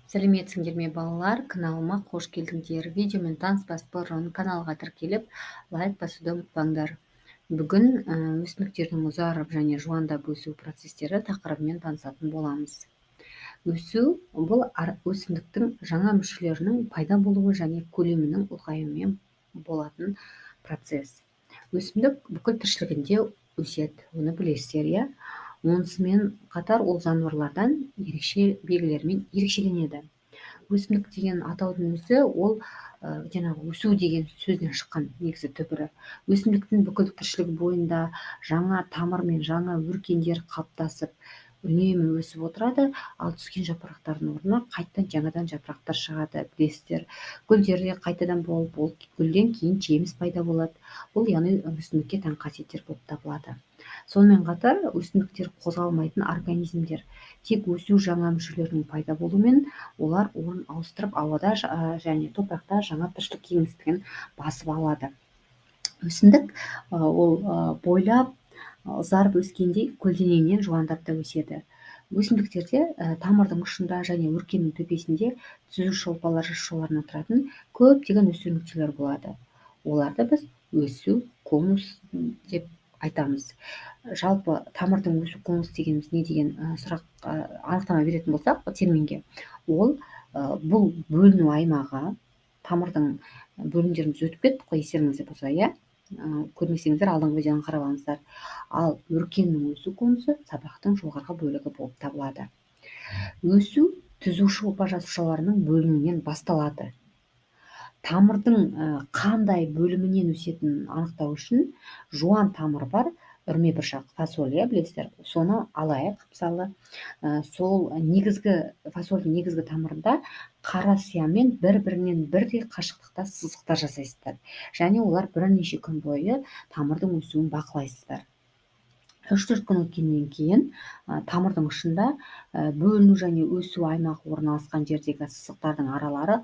Сәлеметсіңдер ме балалар, каналыма қош келдіңдер. Видеомен таныспас бұрын каналға тіркеліп, лайк басуды ұмытпаңдар. Бүгін өсімдіктердің ұзарып және жуандап өсу процестері тақырыбымен танысатын боламыз. Өсу бұл өсімдіктің жаңа мүшелерінің пайда болуы және көлемінің ұлғаюымен болатын процесс. Өсімдік бүкіл тіршілігінде өседі, оны білесіздер, иә? Онысымен қатар ол жануарлардан ерекше белгілерімен ерекшеленеді. Өсімдік деген атаудың өзі ол жаңағы өсу деген сөзден шыққан негізі түбірі. Өсімдіктің бүкіл тіршілігі бойында жаңа тамыр мен жаңа өркендер қалыптасып үнемі өсіп отырады, ал түскен жапырақтардың орнына қайтадан жаңадан жапырақтар шығады, білесіздер. Гүлдер де қайтадан болып, ол гүлден кейін жеміс пайда болады. Бұл яғни өсімдікке тән қасиеттер болып табылады. Сонымен қатар өсімдіктер қозғалмайтын организмдер. Тек өсу жаңа мүшелерінің пайда болуымен олар орын ауыстырып ауада және топырақта жаңа тіршілік кеңістігін басып алады. Өсімдік ол бойлап ұзарып өскендей көлденеңнен жуандап та өседі. Өсімдіктерде тамырдың ұшында және өркеннің төбесінде түзу шолпалар жасушаларынан тұратын көптеген өсу нүктелері болады. Оларды біз өсу конус деп айтамыз. Жалпы тамырдың өсу конус дегеніміз не деген сұрақ анықтама беретін болсақ терминге, ол бұл бөліну аймағы, тамырдың бөлімдеріміз өтіп кеттік қой, естеріңізде болса, иә? Көрмесеңіздер алдыңғы видеоны қарап алыңыздар. Ал өркеннің өсу конусы сабақтың жоғарғы бөлігі болып табылады. Өсу түзу шолпа жасушаларының бөлінуінен басталады. Тамырдың қандай бөлімінен өсетінін анықтау үшін жуан тамыр бар, үрме бұршақ, фасолия, білесіздер, соны алайық. Мысалы, сол фасольдің негізгі тамырында қара сиямен бір-бірінен бірдей қашықтықта сызықтар жасайсыздар. Және олар бірнеше күн бойы тамырдың өсуін бақылайсыздар. 3-4 күн өткеннен кейін тамырдың ұшында бөліну және өсу аймағы орналасқан жердегі сызықтардың аралары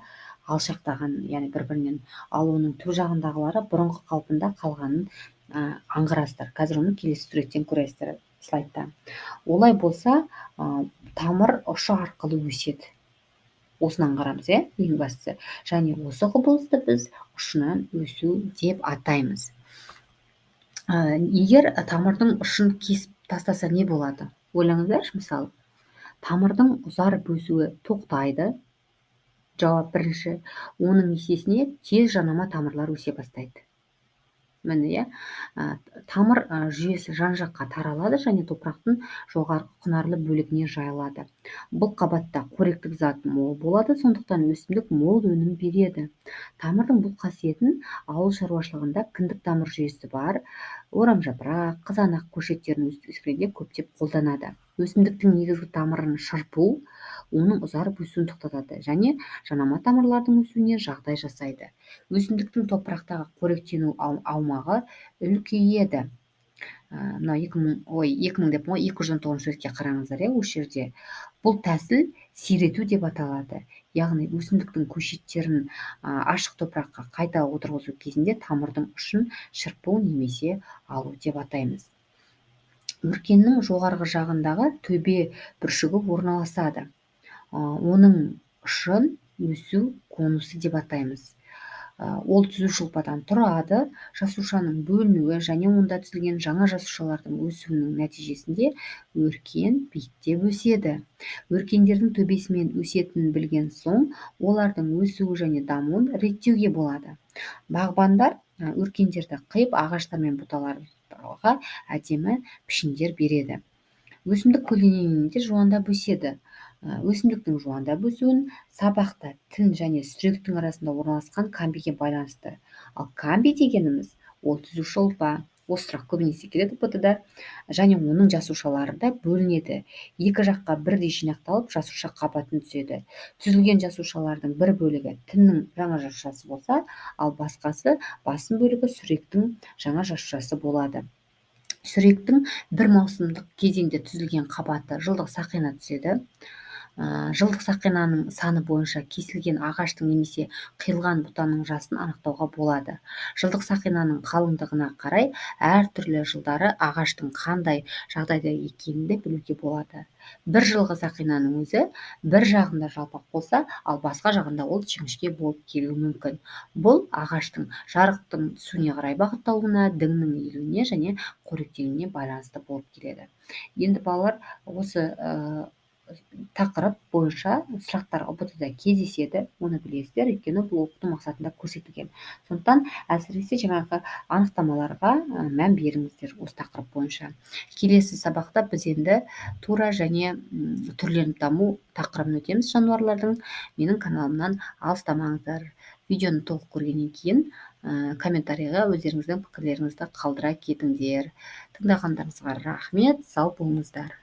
алшақтаған, яғни бір-бірінен, ал оның түп жағындағылары бұрынғы қалпында қалғанын аңғарасыздар. Қазір оны келесі суреттен көресіздер, слайдта. Олай болса, тамыр ұшы арқылы өседі. Осыны аңғарамыз, ең бастысы. Және осы құбылысты біз ұшынан өсу деп атаймыз. Егер тамырдың ұшын кесіп тастаса не болады? Ойлаңыздаршы, мысалы, тамырдың ұзарып өсуі тоқтайды. Жауап бірінші. Оның есесіне тез жанама тамырлар өсе бастайды. Міне, тамыр жүйесі жан-жаққа таралады және топырақтың жоғарғы құнарлы бөлігіне жайылады. Бұл қабатта қоректік зат мол болады, сондықтан өсімдік мол өнім береді. Тамырдың бұл қасиетін ауыл шаруашылығында кіндік тамыр жүйесі бар орамжапырақ, қызанақ көшеттерін өсіруде көптеп қолданады. Өсімдіктің негізгі тамырын шырпу оның ұзарып өсуін тоқтатады және жанама тамырлардың өсуіне жағдай жасайды. Өсімдіктің топырақтағы қоректену аумағы үлкейеді. Мына 219 суретке қараңыздар, осы жерде. Бұл тәсіл сирету деп аталады. Яғни өсімдіктің көшеттерін ашық топыраққа қайта отырғызу кезінде тамырдың ұшын шырпу немесе алу деп атаймыз. Өркеннің жоғарғы жағындағы төбе бүршігі орналасады. Оның ұшын өсу конусы деп атаймыз. Ол түзу шолпадан тұрады. Жасушаның бөлінуі және онда түзілген жаңа жасушалардың өсуінің нәтижесінде өркен биіктеп өседі. Өркендердің төбесімен өсетінін білген соң, олардың өсуі және дамуын реттеуге болады. Бағбандар өркендерді қиып, ағаштар мен бұталарға әдемі пішіндер береді. Өсімдік көлденеңінде жуандап өседі. Өсімдіктің жуандап өсуін сабақта тін және сүректің арасында орналасқан камбиге байланысты. Ал камби дегеніміз ол түзу шолпа. Осы сұрақ көбінесе келеді ПТ-да. Және оның жасушалары да бөлінеді. Екі жаққа бірдей жинақталып, жасуша қабатын түседі. Түзілген жасушалардың бір бөлігі тіннің жаңа жасушасы болса, ал басқасы басым бөлігі сүректің жаңа жасушасы болады. Сүректің бір маусымдық кезеңде түзілген қабаты жылдық сақина түседі. жылдық сақинаның саны бойынша кесілген ағаштың немесе қиылған бұтаның жасын анықтауға болады. Жылдық сақинаның қалыңдығына қарай әртүрлі жылдары ағаштың қандай жағдайда екенін білуге болады. Бір жылғы сақинаның өзі бір жағында жалпақ болса, ал басқа жағында ол жіңішке болып келуі мүмкін. Бұл ағаштың жарықтың түсуіне қарай бағытталуына, діңнің иілуіне және қоректенуіне байланысты болып келеді. Енді балалар, осы тақырып бойынша сұрақтар ұбт-да кездеседі, оны білесіздер, өйткені бұл оқыту мақсатында көрсетілген. Сондықтан әсіресе жаңағы анықтамаларға мән беріңіздер осы тақырып бойынша. Келесі сабақта біз енді тура және түрленіп даму тақырыбын өтеміз жануарлардың. Менің каналымнан алыстамаңыздар. Видеоны толық көргеннен кейін комментарийға өздеріңіздің пікірлеріңізді қалдыра кетіңдер. Тыңдағандарыңызға рахмет, сау болыңыздар.